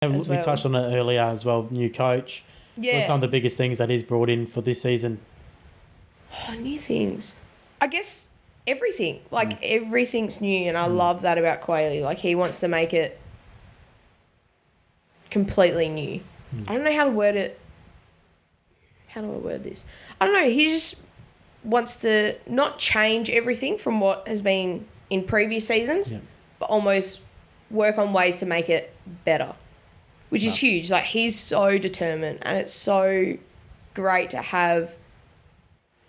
And as we well. touched on it earlier as well. New coach. Yeah. What's one of the biggest things that he's brought in for this season? Oh, new things. I guess everything. Like, everything's new, and I love that about Quayle. Like, he wants to make it completely new. I don't know how to word it. How do I word this? I don't know. He just wants to not change everything from what has been in previous seasons, but almost work on ways to make it better, which is huge. Like, he's so determined, and it's so great to have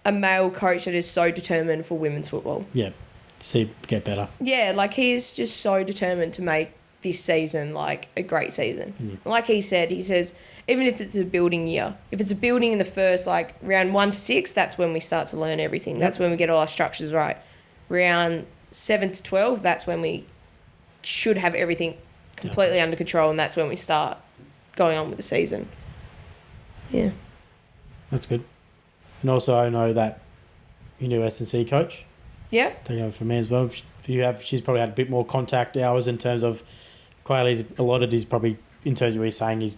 a male coach that is so determined for women's football. Yeah, see, get better. Yeah, like, he's just so determined to make this season, like, a great season. Like he says, even if it's a building year, if it's a building in the first, like, round 1 to 6, that's when we start to learn everything. That's when we get all our structures right. Round 7 to 12, that's when we should have everything completely under control, and that's when we start going on with the season. Yeah. That's good. And also, I know that your new S&C coach, Yep. taking over from me as well. She's probably had a bit more contact hours in terms of Quayle's. A lot of it is probably, in terms of what he's saying, is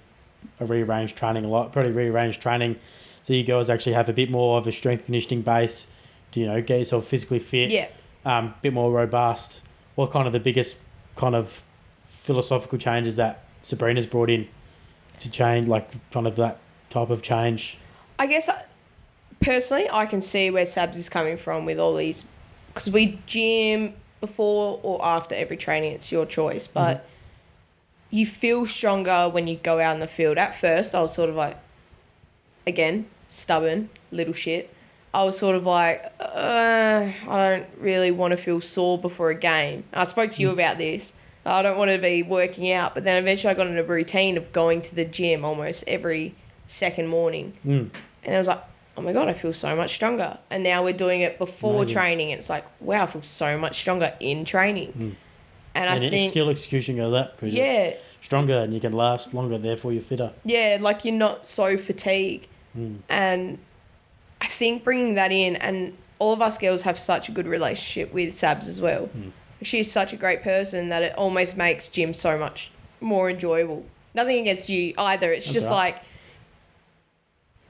a rearranged training a lot. Probably rearranged training, so you girls actually have a bit more of a strength conditioning base to, get yourself physically fit. Yeah. Bit more robust. What kind of the biggest kind of philosophical changes that Sabrina's brought in to change, like kind of that type of change? I guess personally, I can see where Sabs is coming from with all these, because we gym before or after every training. It's your choice, but you feel stronger when you go out in the field. At first, I was sort of like, again, stubborn little shit. I was sort of like, I don't really want to feel sore before a game. I spoke to you about this. I don't want to be working out, but then eventually I got in a routine of going to the gym almost every second morning. And I was like, oh my God, I feel so much stronger. And now we're doing it before training, and it's like, wow, I feel so much stronger in training. And I think skill execution go that, because you're stronger and you can last longer, therefore you're fitter. Yeah, like, you're not so fatigued. And I think bringing that in, and all of us girls have such a good relationship with Sabs as well. She's such a great person that it almost makes gym so much more enjoyable. Nothing against you either. It's just like,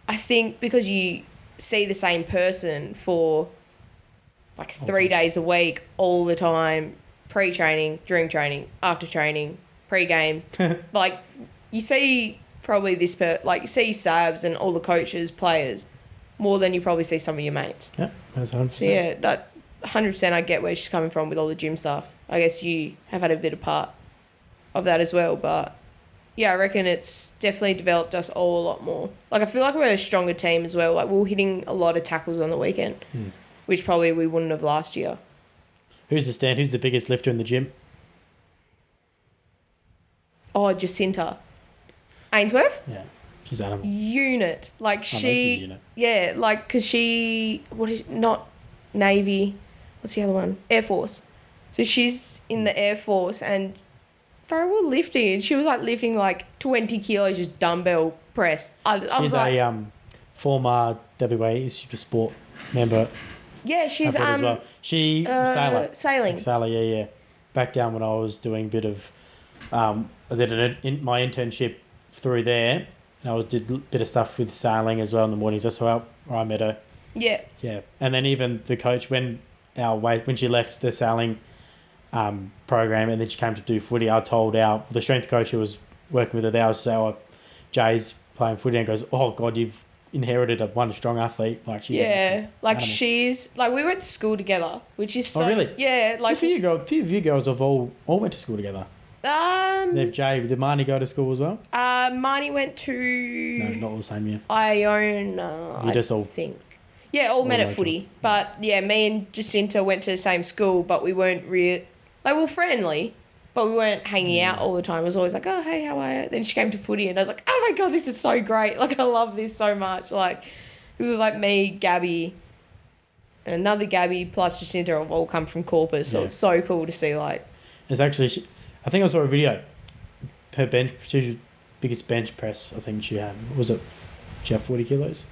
I think because you see the same person for like 3 days a week, all the time, pre-training, during training, after training, pre-game, like, you see probably you see Sabs and all the coaches, players, more than you probably see some of your mates. Yeah, that's 100%. So yeah, that 100% I get where she's coming from with all the gym stuff. I guess you have had a bit of part of that as well, but yeah, I reckon it's definitely developed us all a lot more. Like, I feel like we're a stronger team as well. Like, we were hitting a lot of tackles on the weekend, which probably we wouldn't have last year. Who's the biggest lifter in the gym? Oh, Jacinta. Ainsworth? Yeah, she's animal. Unit. Like, she's unit. Yeah, like, because not Navy, what's the other one? Air Force. So she's in the Air Force, and we were lifting, and she was like lifting like 20 kilos, just dumbbell press. She's a former WA Institute of Sport member. Yeah, she's as well. She sailing. Sailor, yeah. Back down when I was doing a bit of, I did my internship through there, and I did a bit of stuff with sailing as well in the mornings. That's where I met her. Yeah. Yeah, and then even the coach when she left the sailing program, and then she came to do footy, I told the strength coach who was working with her there, I was saying, Jay's playing footy, and goes, oh God, you've inherited one strong athlete. Like, she's she's like, we went to school together, which is so... Oh, really? Yeah. Like, a few of you girls have all went to school together. Did Marnie go to school as well? Marnie went to... No, not all the same year. Iona, You just all... think. Yeah, all met at footy. But, yeah, me and Jacinta went to the same school, but we weren't really... Like, we were friendly, but we weren't hanging out all the time. It was always like, oh, hey, how are you? Then she came to footy, and I was like, oh, my God, this is so great. Like, I love this so much. Like, this was like me, Gabby, and another Gabby, plus Jacinta have all come from Corpus. So it's so cool to see, like... It's actually... I think I saw a video. Her biggest bench press, I think she had. She had 40 kilos?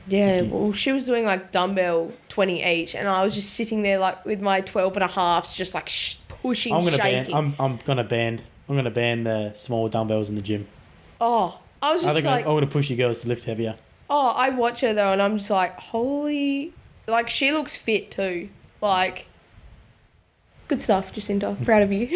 Yeah, well, she was doing like dumbbell 20 each, and I was just sitting there like with my 12 and a halves, just like pushing, shaking. I'm gonna band I'm going to ban the small dumbbells in the gym. Oh, I was I just think like, I want to push you girls to lift heavier. oh, I watch her though, and I'm just like, holy, like she looks fit too. Like, good stuff, Jacinta. Proud of you.